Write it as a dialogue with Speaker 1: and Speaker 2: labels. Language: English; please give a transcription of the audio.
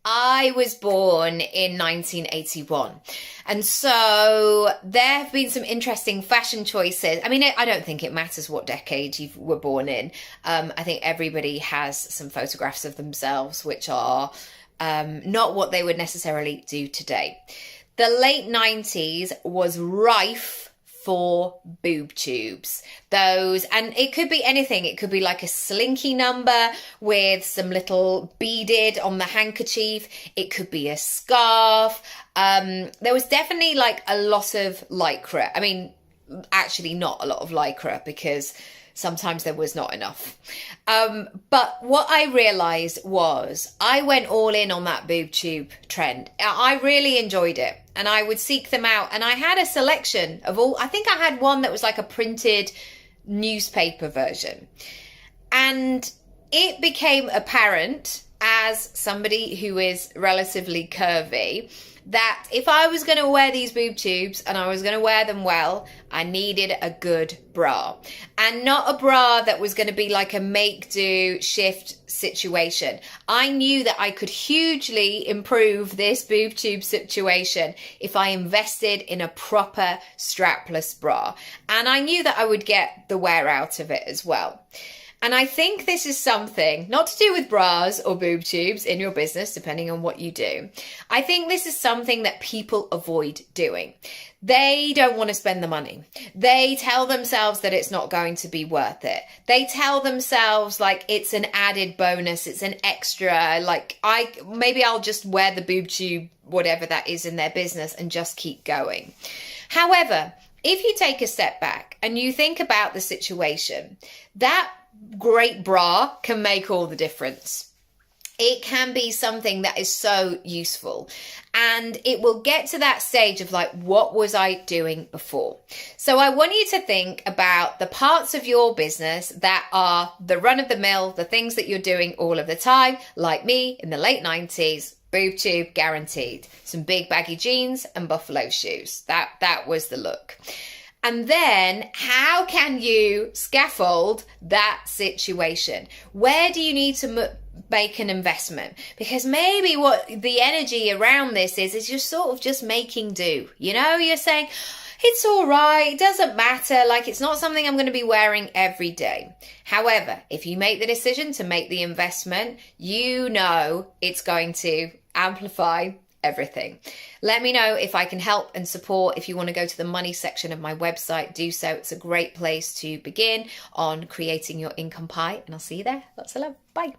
Speaker 1: I was born in 1981. And so there have been some interesting fashion choices. I mean, I don't think it matters what decade you were born in. I think everybody has some photographs of themselves which are not what they would necessarily do today. The late 90s was rife for boob tubes. And it could be anything. It could be like a slinky number with some little beaded on the handkerchief. It could be a scarf. There was definitely like a lot of lycra. I mean, actually not a lot of lycra because sometimes there was not enough. But what I realized was I went all in on that boob tube trend. I really enjoyed it. And I would seek them out. And I had a selection of all. I think I had one that was like a printed newspaper version. And it became apparent as somebody who is relatively curvy that if I was going to wear these boob tubes and I was going to wear them well, I needed a good bra. And not a bra that was going to be like a make do shift situation. I knew that I could hugely improve this boob tube situation if I invested in a proper strapless bra. And I knew that I would get the wear out of it as well. And I think this is something, not to do with bras or boob tubes in your business, depending on what you do. I think this is something that people avoid doing. They don't want to spend the money. They tell themselves that it's not going to be worth it. They tell themselves like it's an added bonus, it's an extra, like maybe I'll just wear the boob tube, whatever that is in their business, and just keep going. However, if you take a step back and you think about the situation, that great bra can make all the difference. It can be something that is so useful, and it will get to that stage of like, what was I doing before? So I want you to think about the parts of your business that are the run of the mill, the things that you're doing all of the time, like me in the late 90s, boob tube guaranteed, some big baggy jeans and buffalo shoes. That was the look. And then how can you scaffold that situation? Where do you need to make an investment? Because maybe what the energy around this is you're sort of just making do. You know, you're saying, it's all right, it doesn't matter, like it's not something I'm going to be wearing every day. However, if you make the decision to make the investment, you know it's going to amplify everything. Let me know if I can help and support. If you want to go to the money section of my website, do so. It's a great place to begin on creating your income pie, and I'll see you there. Lots of love. Bye.